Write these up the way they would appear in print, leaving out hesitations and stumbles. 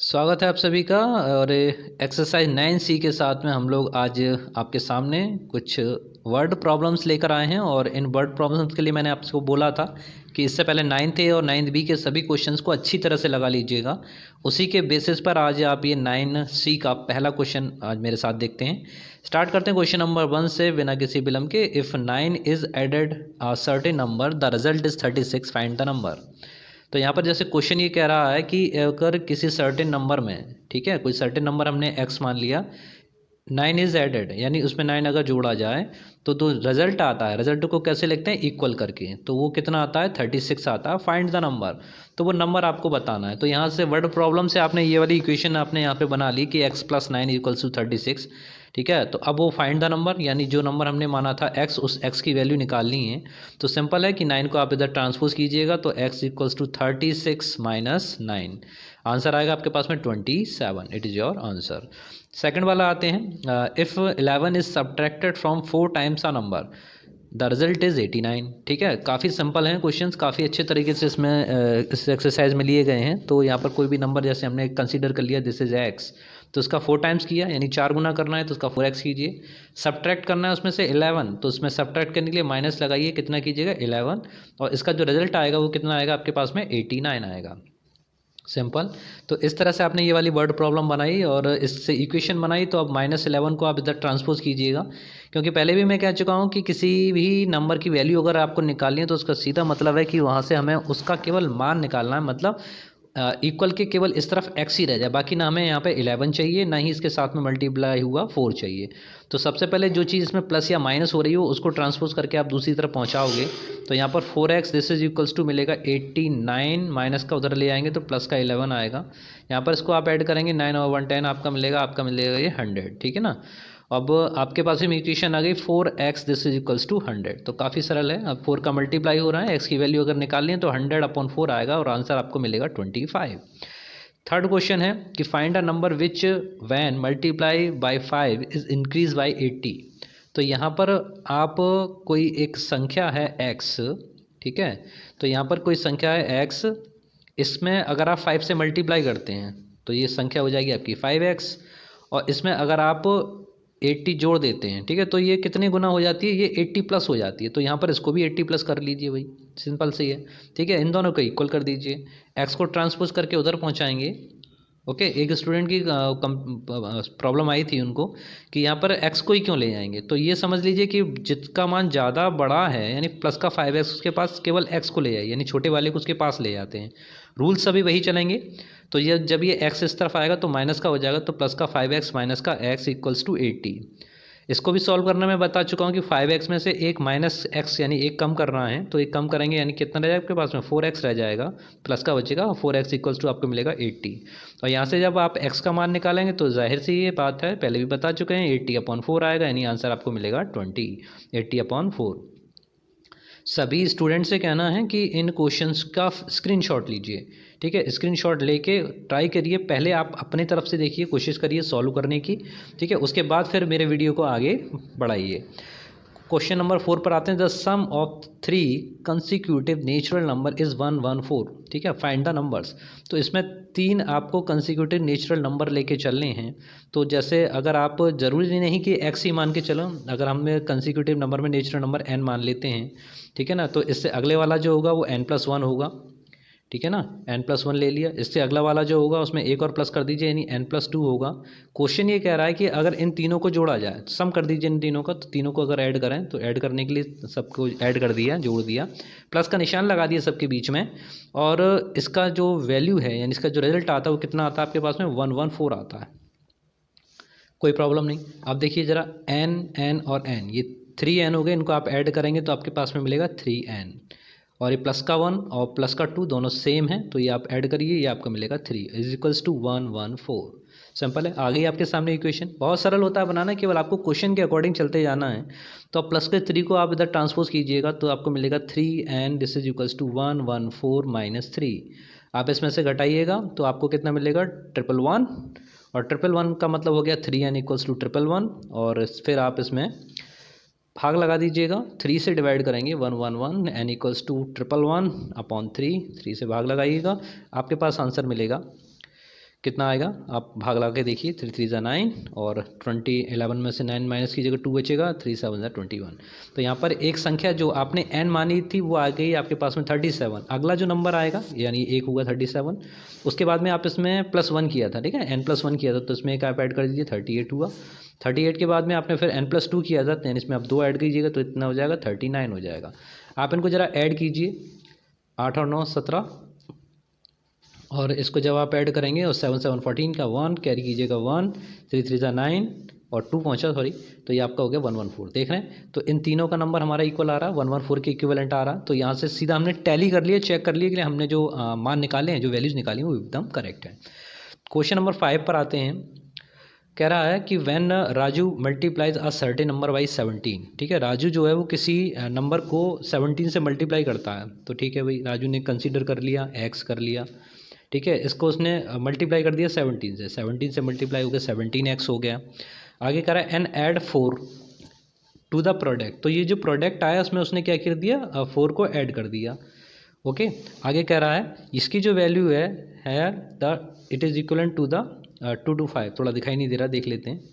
स्वागत है आप सभी का। और एक्सरसाइज 9C के साथ में हम लोग आज आपके सामने कुछ वर्ड प्रॉब्लम्स लेकर आए हैं। और इन वर्ड प्रॉब्लम्स के लिए मैंने आपको बोला था कि इससे पहले 9th A और 9th B के सभी क्वेश्चंस को अच्छी तरह से लगा लीजिएगा। उसी के बेसिस पर आज आप ये 9C का पहला क्वेश्चन आज मेरे साथ देखते हैं। स्टार्ट करते हैं क्वेश्चन नंबर 1 से बिना किसी विलंब के। If 9 is added a certain number the result is 36, find the number. तो यहाँ पर जैसे क्वेश्चन ये कह रहा है कि अगर किसी सर्टेन नंबर में, ठीक है, कोई सर्टेन नंबर हमने x मान लिया, 9 इज़ एडेड यानी उसमें 9 अगर जोड़ा जाए तो रिजल्ट आता है। रिजल्ट को कैसे लिखते हैं? इक्वल करके। तो वो कितना आता है? 36 आता है। फाइंड द नंबर, तो वो नंबर आपको बताना है। तो यहाँ से वर्ड प्रॉब्लम से आपने ये वाली इक्वेशन आपने यहाँ पे बना ली कि x + 9 = 36, ठीक है। तो अब वो फाइंड द नंबर यानी जो नंबर हमने माना था x, उस x की वैल्यू निकालनी है। तो सिंपल है कि 9 को आप इधर ट्रांसपोज कीजिएगा तो x = 36 - 9, आंसर आएगा आपके पास में 27। It is your answer. Second वाला आते हैं। If 11 is subtracted from 4 times a number the result is 89, ठीक है। काफ़ी सिंपल हैं क्वेश्चंस, काफ़ी अच्छे तरीके से इसमें इस एक्सरसाइज में लिए गए हैं। तो यहाँ पर कोई भी नंबर जैसे हमने कंसीडर कर लिया दिस इज़ x, तो उसका 4 टाइम्स किया यानी 4 गुना करना है तो उसका 4x कीजिए। सब्ट्रैक्ट करना है उसमें से 11, तो उसमें सब्ट्रैक्ट करने के लिए माइनस लगाइए, कितना कीजिएगा? 11, और इसका जो रिजल्ट आएगा वो कितना आएगा आपके पास में? 89 आएगा। सिंपल। तो इस तरह से आपने ये वाली वर्ड प्रॉब्लम बनाई और इससे इक्वेशन बनाई। तो अब -11 को आप इधर ट्रांसपोज कीजिएगा, क्योंकि पहले भी मैं कह चुका हूँ कि किसी भी नंबर की वैल्यू अगर आपको निकालनी है तो उसका सीधा मतलब है कि वहाँ से हमें उसका केवल मान निकालना है। मतलब इक्वल के केवल इस तरफ x ही रह जाए, बाकी ना हमें यहाँ पे 11 चाहिए, ना ही इसके साथ में मल्टीप्लाई हुआ 4 चाहिए। तो सबसे पहले जो चीज़ इसमें प्लस या माइनस हो रही हो उसको ट्रांसपोज करके आप दूसरी तरफ पहुँचाओगे। तो यहाँ पर 4x this is equals to मिलेगा 89, माइनस का उधर ले आएंगे तो प्लस का 11 आएगा। यहाँ पर इसको आप ऐड करेंगे 9 और 1 10, आपका मिलेगा ये 100, ठीक है ना। अब आपके पास में इक्वेशन आ गई 4x this is equals to 100। तो काफ़ी सरल है। अब 4 का मल्टीप्लाई हो रहा है, x की वैल्यू अगर निकालनी है तो 100/4 आएगा और आंसर आपको मिलेगा 25। थर्ड क्वेश्चन है कि find a number which when multiply by 5 is increase by 80। तो यहाँ पर आप कोई एक संख्या है x, ठीक है। तो यहाँ पर कोई संख्या है x, इसमें अगर आप 5 से मल्टीप्लाई करते हैं तो ये संख्या हो जाएगी आपकी 5x, और इसमें अगर आप 80 जोड़ देते हैं, ठीक है, तो ये कितने गुना हो जाती है? ये 80+ हो जाती है। तो यहाँ पर इसको भी 80+ कर लीजिए भाई, सिंपल सी है, ठीक है। इन दोनों को इक्वल कर दीजिए, x को ट्रांसपोज करके उधर पहुँचाएंगे। ओके, एक स्टूडेंट की प्रॉब्लम आई थी उनको कि यहाँ पर x को ही क्यों ले जाएंगे। तो ये समझ लीजिए कि जिसका मान ज़्यादा बड़ा है यानी प्लस का 5x, उसके पास केवल x को ले जाइए, यानी छोटे वाले को उसके पास ले जाते हैं। रूल्स सभी वही चलेंगे। तो ये जब ये x इस तरफ आएगा तो माइनस का हो जाएगा, तो प्लस का 5x माइनस का x = 80। इसको भी सॉल्व करना मैं बता चुका हूँ कि 5x में से एक माइनस x यानी एक कम करना है, तो एक कम करेंगे यानी कितना रह जाएगा आपके पास में? 4x रह जाएगा, प्लस का बचेगा 4x = आपको मिलेगा 80। और यहाँ से जब आप x का मान निकालेंगे तो जाहिर सी ये बात है, पहले भी बता चुके हैं, 80/4 आएगा, यानी आंसर आपको मिलेगा 20, 80/4। सभी स्टूडेंट से कहना है कि इन क्वेश्चंस का स्क्रीनशॉट लीजिए, ठीक है। स्क्रीनशॉट लेके ट्राई करिए, पहले आप अपने तरफ से देखिए, कोशिश करिए सॉल्व करने की, ठीक है। उसके बाद फिर मेरे वीडियो को आगे बढ़ाइए। क्वेश्चन नंबर 4 पर आते हैं। The sum of 3 consecutive natural number is 114, ठीक है। Find the numbers. तो इसमें 3 आपको कंसिक्यूटिव नेचुरल नंबर लेके चलने हैं। तो जैसे अगर आप ज़रूरी नहीं कि x ही मान के चलो, अगर हम कंसिक्यूटिव नंबर में नेचुरल नंबर n मान लेते हैं, ठीक है ना, तो इससे अगले वाला जो होगा वो n+1 होगा, ठीक है ना। n+1 ले लिया, इससे अगला वाला जो होगा उसमें एक और प्लस कर दीजिए यानी n+2 होगा। क्वेश्चन ये कह रहा है कि अगर इन तीनों को जोड़ा जाए, सम कर दीजिए इन तीनों का, तो तीनों को अगर ऐड करें तो ऐड करने के लिए सबको ऐड कर दिया, जोड़ दिया, प्लस का निशान लगा दिया सबके बीच में, और इसका जो वैल्यू है यानी इसका जो रिजल्ट आता है वो कितना आता है आपके पास में? 114 आता है। कोई प्रॉब्लम नहीं। अब देखिए ज़रा n और n, ये 3n हो गए, इनको आप ऐड करेंगे तो आपके पास में मिलेगा 3n, और ये प्लस का 1 और प्लस का 2 दोनों सेम है, तो ये आप ऐड करिए, ये आपको मिलेगा 3 = 114। सिंपल है, आ गई आपके सामने इक्वेशन। बहुत सरल होता है बनाना, केवल आपको क्वेश्चन के अकॉर्डिंग चलते जाना है। तो आप प्लस के 3 को आप इधर ट्रांसपोज कीजिएगा तो आपको मिलेगा 3n this is equals to 114 - 3। आप इसमें से घटाइएगा तो आपको कितना मिलेगा? 111, और 111 का मतलब हो गया 3n = 111, और फिर आप इसमें भाग लगा दीजिएगा, 3 से डिवाइड करेंगे 111, n = 111/3, 3 से भाग लगाइएगा, आपके पास आंसर मिलेगा कितना आएगा, आप भाग ला के देखिए, 3 3 ज़ा 9 और 11 में से 9 माइनस कीजिएगा 2 बचेगा, 3 7 ज़ा 21। तो यहाँ पर एक संख्या जो आपने n मानी थी वो आ गई आपके पास में 37। अगला जो नंबर आएगा यानी एक होगा 37, उसके बाद में आप इसमें +1 किया था, ठीक है, n+1 किया था, तो इसमें एक आप ऐड कर दीजिए 38 हुआ। 38 के बाद में आपने फिर n+2 किया था, यानी इसमें आप 2 ऐड कीजिएगा तो इतना हो जाएगा 39 हो जाएगा। आप इनको ज़रा ऐड कीजिए, 8 और 9 17, और इसको जब आप ऐड करेंगे और 7 7 14 का 1 कैरी कीजिएगा 1, 3 3 ज़ा 9 और 2 पहुँचा सॉरी, तो ये आपका हो गया 114। देख रहे हैं, तो इन तीनों का नंबर हमारा इक्वल आ रहा है, 114 के इक्विवेलेंट आ रहा है। तो यहाँ से सीधा हमने टैली कर लिया, चेक कर लिया कि हमने जो मान निकाले हैं, जो वैल्यूज़ निकाली हैं वो एकदम करेक्ट है। क्वेश्चन नंबर 5 पर आते हैं। कह रहा है कि when Raju multiplies a certain number by 17, ठीक है, राजू जो है वो किसी नंबर को 17 से मल्टीप्लाई करता है। तो ठीक है भाई, राजू ने कंसीडर कर लिया, एक्स कर लिया, ठीक है, इसको उसने मल्टीप्लाई कर दिया 17 से, 17 से मल्टीप्लाई हो गया 17x हो गया। आगे कह रहा है and add 4 to the product, तो ये जो प्रोडक्ट आया उसमें उसने क्या कर दिया, 4 को ऐड कर दिया। ओके, आगे कह रहा है इसकी जो वैल्यू है the it is equivalent to the 2 to 5, थोड़ा दिखाई नहीं दे रहा, देख लेते हैं।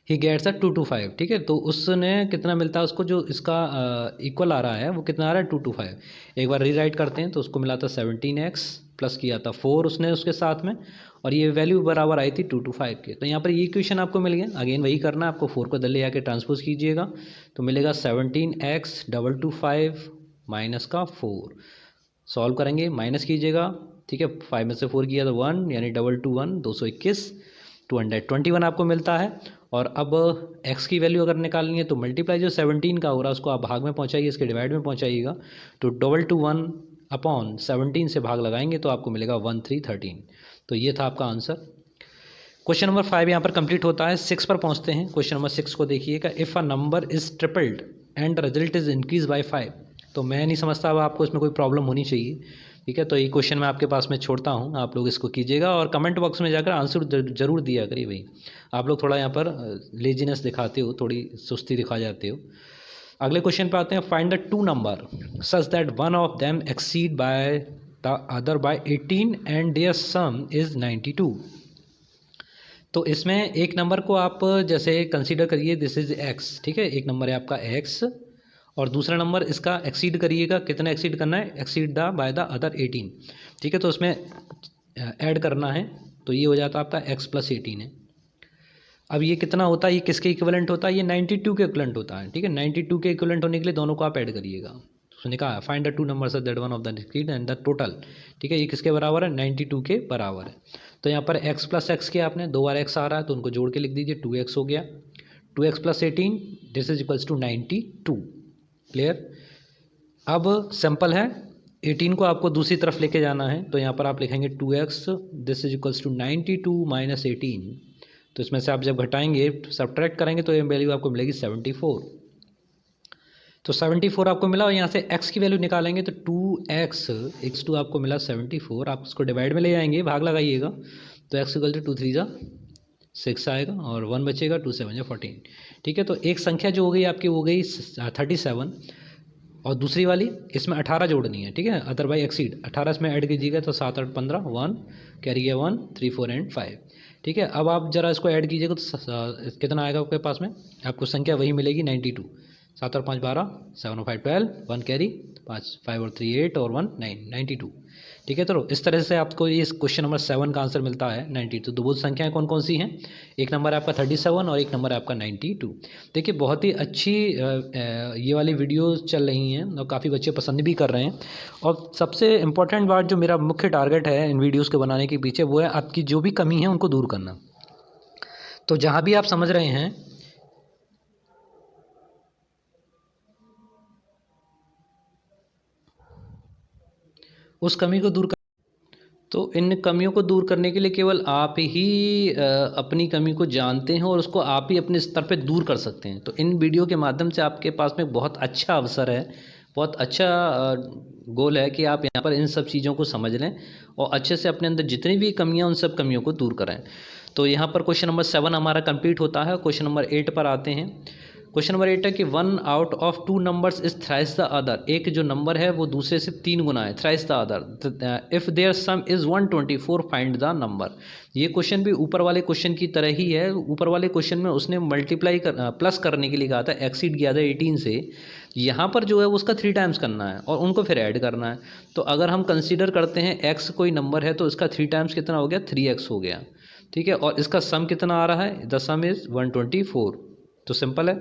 ही गेट्स 2 to 5, ठीक है, तो उसने कितना मिलता है उसको, जो इसका इक्वल आ रहा है वो कितना आ रहा है 2 to 5। एक बार रीराइट करते हैं, तो उसको मिला था 17x प्लस किया था 4 उसने उसके साथ में, और ये वैल्यू बराबर आई थी 2 to 5 के। तो यहाँ पर ये इक्वेशन आपको मिल गया। अगेन वही करना है आपको, 4 को दल ले आके ट्रांसपोज कीजिएगा, तो मिलेगा 17x 225 माइनस का 4, सॉल्व करेंगे, माइनस कीजिएगा, ठीक है, 5 में से 4 किया तो 1, यानी 221 221 221 आपको मिलता है। और अब x की वैल्यू अगर निकालनी है तो मल्टीप्लाई जो 17 का हो रहा है उसको आप भाग में पहुंचाइए, इसके डिवाइड में पहुंचाइएगा, तो 221 अपॉन 17 से भाग लगाएंगे तो आपको मिलेगा 1313। तो ये था आपका आंसर। क्वेश्चन नंबर 5 यहाँ पर कंप्लीट होता है। 6 पर पहुँचते हैं। क्वेश्चन नंबर 6 को देखिएगा, if a number is tripled and result is increase by 5, तो मैं नहीं समझता अब आपको इसमें कोई प्रॉब्लम होनी चाहिए, ठीक है। तो ये क्वेश्चन मैं आपके पास में छोड़ता हूँ, आप लोग इसको कीजिएगा और कमेंट बॉक्स में जाकर आंसर जरूर दिया करिए भाई। आप लोग थोड़ा यहाँ पर लेजीनेस दिखाते हो, थोड़ी सुस्ती दिखा जाते हो। अगले क्वेश्चन पे आते हैं। Find the 2 number such that one of them exceed by the other by 18 and their sum is 92। तो इसमें एक नंबर को आप जैसे कंसीडर करिए, दिस इज़ एक्स, ठीक है, एक नंबर है आपका एक्स, और दूसरा नंबर इसका एक्सीड करिएगा, कितना एक्सीड करना है, exceed the by the other 18, ठीक है, तो उसमें ऐड करना है, तो ये हो जाता है आपका x प्लस 18 है। अब ये कितना होता है, ये किसके इक्विवेलेंट होता है, ये 92 के इक्विवेलेंट होता है, ठीक है। 92 के इक्विवेलेंट होने के लिए दोनों को आप ऐड करिएगा। उसने कहा find the 2 numbers that one of the exceed and the total, ठीक है, ये किसके बराबर है, 92 के बराबर है। तो यहाँ पर x प्लस एक्स किया आपने, 2 बार x आ रहा है तो उनको जोड़ के लिख दीजिए, 2x हो गया, 2x plus 18 this is equals to 92। Clear. अब सिंपल है, 18 को आपको दूसरी तरफ लेके जाना है, तो यहाँ पर आप लिखेंगे 2x this is equals to 92 minus 18, तो इसमें से आप जब घटाएंगे सब्ट्रैक्ट करेंगे तो ये वैल्यू आपको मिलेगी 74। तो 74 आपको मिला, और यहाँ से x की वैल्यू निकालेंगे तो 2x x2 आपको मिला 74, आप उसको डिवाइड में ले जाएंगे, भाग लगाइएगा, तो x इक्वल टू 2 3 ज़ा 6 आएगा और 1 बचेगा, 2 7 ज़ा 14, ठीक है। तो एक संख्या जो हो गई आपकी वो गई 37, और दूसरी वाली इसमें 18 जोड़नी है, ठीक है, अदर बाई एक्सीड 18 इसमें ऐड कीजिएगा तो 7 8 15 1 कैरी गया 1 3 4 एंड 5, ठीक है। अब आप जरा इसको ऐड कीजिएगा तो कितना आएगा आपके पास में, आपको संख्या वही मिलेगी 92, 7 और 5 12, 7 और 5 12, 1 कैरी 5 5 और 3 8 और 1 9 92, ठीक है। तो इस तरह से आपको ये क्वेश्चन नंबर 7 का आंसर मिलता है 92। तो दो संख्याएं कौन कौन सी हैं, एक नंबर है आपका 37 और एक नंबर है आपका 92। देखिए बहुत ही अच्छी ये वाली वीडियो चल रही हैं और काफ़ी बच्चे पसंद भी कर रहे हैं। और सबसे इम्पोर्टेंट बात जो मेरा मुख्य टारगेट है इन वीडियोज़ के बनाने के पीछे, वो है आपकी जो भी कमी है उनको दूर करना। तो जहाँ भी आप समझ रहे हैं उस कमी को दूर कर, तो इन कमियों को दूर करने के लिए केवल आप ही अपनी कमी को जानते हैं और उसको आप ही अपने स्तर पे दूर कर सकते हैं। तो इन वीडियो के माध्यम से आपके पास में बहुत अच्छा अवसर है, बहुत अच्छा गोल है कि आप यहाँ पर इन सब चीज़ों को समझ लें और अच्छे से अपने अंदर जितनी भी कमियाँ उन सब कमियों को दूर करें। तो यहाँ पर क्वेश्चन नंबर 7 हमारा कंप्लीट होता है। क्वेश्चन नंबर 8 पर आते हैं। क्वेश्चन नंबर 8 है कि 1 out of 2 numbers is thrice the other. एक जो नंबर है वो दूसरे से 3 गुना है, thrice the other. If their sum is 124 find the number. ये क्वेश्चन भी ऊपर वाले क्वेश्चन की तरह ही है। ऊपर वाले क्वेश्चन में उसने मल्टीप्लाई प्लस करने के लिए कहा था, एक्सीड किया था 18 से। यहाँ पर जो है उसका 3 टाइम्स करना है और उनको फिर ऐड करना है। तो अगर हम कंसीडर करते हैं x कोई नंबर है तो इसका 3 टाइम्स कितना हो गया, 3x हो गया, ठीक है। और इसका सम कितना आ रहा है, द सम इज़ 124। तो सिंपल है।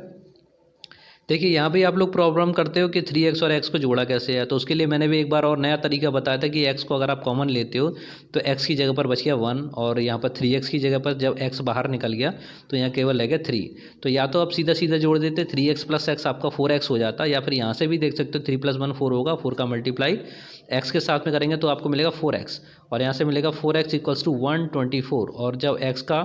देखिए यहाँ भी आप लोग प्रॉब्लम करते हो कि 3x और x को जोड़ा कैसे है, तो उसके लिए मैंने भी एक बार और नया तरीका बताया था कि x को अगर आप कॉमन लेते हो तो x की जगह पर बच गया 1 और यहाँ पर 3x की जगह पर जब x बाहर निकल गया तो यहाँ केवल रह गया 3। तो या तो आप सीधा सीधा जोड़ देते 3x प्लस x आपका 4x हो जाता, या फिर यहाँ से भी देख सकते हो 3 + 1 4 होगा, 4 का मल्टीप्लाई x के साथ में करेंगे तो आपको मिलेगा 4x और यहाँ से मिलेगा 4x = 124। और जब x का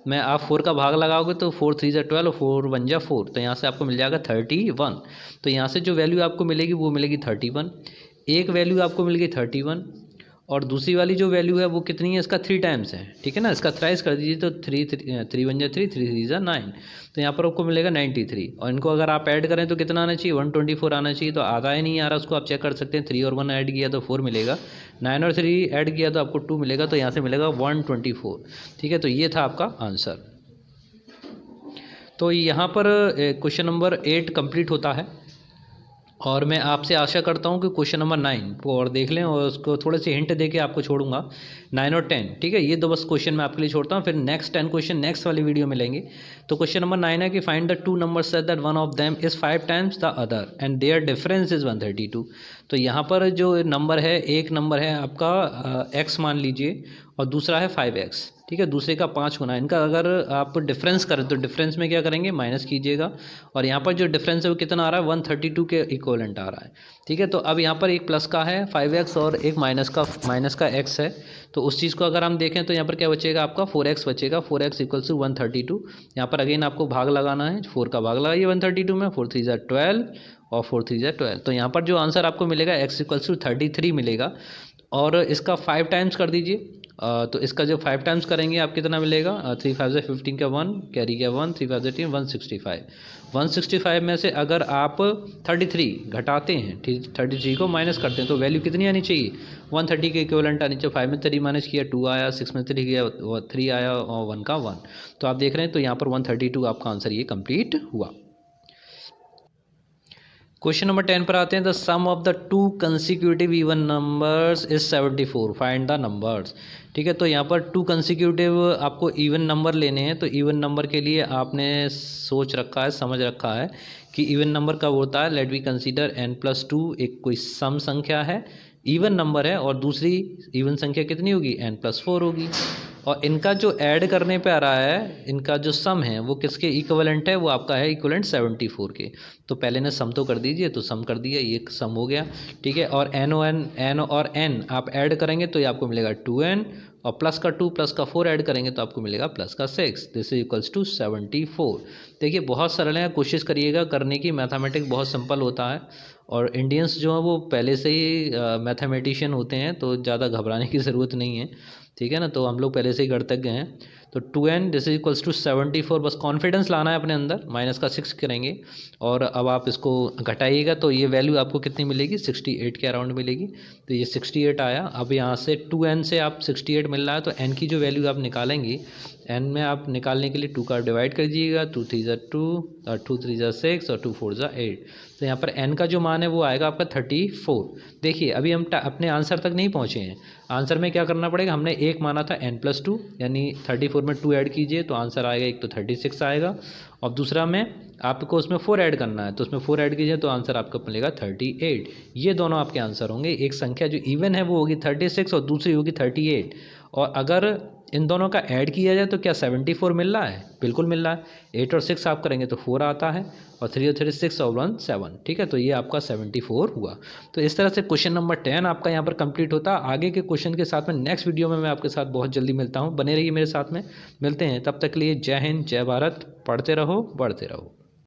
में आप 4 का भाग लगाओगे तो 4 3 = 12 और 4 1 = 4, तो यहाँ से आपको मिल जाएगा 31। तो यहाँ से जो वैल्यू आपको मिलेगी वो मिलेगी 31। एक वैल्यू आपको मिल गई 31 और दूसरी वाली जो वैल्यू है वो कितनी है, इसका 3 टाइम्स है, ठीक है ना। इसका थ्राइस कर दीजिए तो 3 3 1 = 3 3 3 = 9, तो यहाँ पर आपको मिलेगा 93। और इनको अगर आप ऐड करें तो कितना आना चाहिए, 124 आना चाहिए। तो आधा ही नहीं आ रहा, उसको आप चेक कर सकते हैं। 3 और 1 ऐड किया तो 4 मिलेगा, 9 और 3 ऐड किया तो आपको 2 मिलेगा, तो यहाँ से मिलेगा 124, ठीक है। तो ये था आपका आंसर। तो यहाँ पर क्वेश्चन नंबर 8 कंप्लीट होता है और मैं आपसे आशा करता हूँ कि क्वेश्चन नंबर 9 को और देख लें और उसको थोड़े से हिंट दे के आपको छोड़ूंगा 9 और 10, ठीक है। ये 2 बस क्वेश्चन मैं आपके लिए छोड़ता हूँ, फिर नेक्स्ट 10 क्वेश्चन नेक्स्ट वाली वीडियो में लेंगे। तो क्वेश्चन नंबर 9 है कि find the 2 numbers such that one of them is 5 times the other and their difference is 132। तो यहाँ पर जो नंबर है, एक नंबर है आपका x मान लीजिए और दूसरा है 5x, ठीक है। दूसरे का 5 गुना। इनका अगर आप डिफरेंस करें तो डिफरेंस में क्या करेंगे, माइनस कीजिएगा और यहाँ पर जो डिफरेंस है वो कितना आ रहा है, 132 के इक्वलेंट आ रहा है, ठीक है। तो अब यहाँ पर एक प्लस का है 5x और एक माइनस का x है। तो उस चीज़ को अगर हम देखें तो यहाँ पर क्या बचेगा, आपका 4x बचेगा। 4x = 132। यहाँ पर अगेन आपको भाग लगाना है, 4 का भाग लगाइए 132 में, 4 3 = 12 और 4 3 = 12। तो यहाँ पर जो आंसर आपको मिलेगा x = 33 मिलेगा। और इसका 5 टाइम्स कर दीजिए। तो इसका जो 5 टाइम्स करेंगे आप कितना मिलेगा, 3 5 = 15 का 1 कैरी का 1, 3 5 = 10 165। 165 में से अगर आप 33 घटाते हैं, ठीक, 33 को माइनस करते हैं तो वैल्यू कितनी आनी चाहिए, 130 के इक्विवेलेंट आनी चाहिए। 5 में 3 माइनस किया 2 आया, 6 में 3 किया 3 आया और 1 का 1। तो आप देख रहे हैं तो यहाँ पर 132 आपका आंसर ये कंप्लीट हुआ। क्वेश्चन नंबर 10 पर आते हैं। The sum of the 2 consecutive even numbers is 74, find the numbers, ठीक है। तो यहाँ पर 2 कंसिक्यूटिव आपको इवन नंबर लेने हैं। तो इवन नंबर के लिए आपने सोच रखा है, समझ रखा है कि इवन नंबर कब होता है। लेट वी कंसीडर n+2 एक कोई सम संख्या है, इवन नंबर है, और दूसरी इवन संख्या कितनी होगी, n+4 होगी। और इनका जो ऐड करने पे आ रहा है, इनका जो सम है वो किसके इक्विवेलेंट है, वो आपका है इक्विवेलेंट 74 के। तो पहले ने सम तो कर दीजिए, तो सम कर दिया, ये सम हो गया, ठीक है। और n और n आप ऐड करेंगे तो ये आपको मिलेगा 2n और प्लस का 2 प्लस का 4 ऐड करेंगे तो आपको मिलेगा प्लस का 6। This is equals to 74। देखिए बहुत सरल है, कोशिश करिएगा करने की। मैथमेटिक्स बहुत सिंपल होता है और इंडियंस जो हैं वो पहले से ही मैथमेटिशियन होते हैं, तो ज़्यादा घबराने की ज़रूरत नहीं है, ठीक है ना। तो हम लोग पहले से ही गणितज्ञ हैं। तो 2n this is equals to 74। बस कॉन्फिडेंस लाना है अपने अंदर। माइनस का 6 करेंगे और अब आप इसको घटाइएगा तो ये वैल्यू आपको कितनी मिलेगी, 68 के अराउंड मिलेगी। तो ये 68 आया। अब यहाँ से 2n से आप 68 मिल रहा है तो n की जो वैल्यू आप निकालेंगे, n में आप निकालने के लिए 2 का डिवाइड कर दीजिएगा। 2 3 = 2 और 2 3 = 6 और 2 4 = 8। तो यहाँ पर n का जो मान है वो आएगा आपका 34। देखिए अभी हम अपने आंसर तक नहीं पहुँचे हैं। आंसर में क्या करना पड़ेगा, हमने एक माना था n+2 यानी 34 में 2 ऐड कीजिए तो आंसर आएगा, एक तो 36 आएगा और दूसरा में आपको उसमें 4 ऐड करना है, तो उसमें 4 ऐड कीजिए तो आंसर आपका मिलेगा 38। ये दोनों आपके आंसर होंगे। एक संख्या जो इवन है वो होगी 36 और दूसरी होगी 38। और अगर इन दोनों का ऐड किया जाए तो क्या 74 मिल रहा है, बिल्कुल मिल रहा है। 8 और 6 आप करेंगे तो 4 आता है और 3 और 3 6 और 1 7, ठीक है। तो ये आपका 74 हुआ। तो इस तरह से क्वेश्चन नंबर 10 आपका यहाँ पर कंप्लीट होता है। आगे के क्वेश्चन के साथ में नेक्स्ट वीडियो में मैं आपके साथ बहुत जल्दी मिलता हूँ। बने रहिए मेरे साथ में, मिलते हैं। तब तक के लिए जय हिंद, जय भारत। पढ़ते रहो, बढ़ते रहो।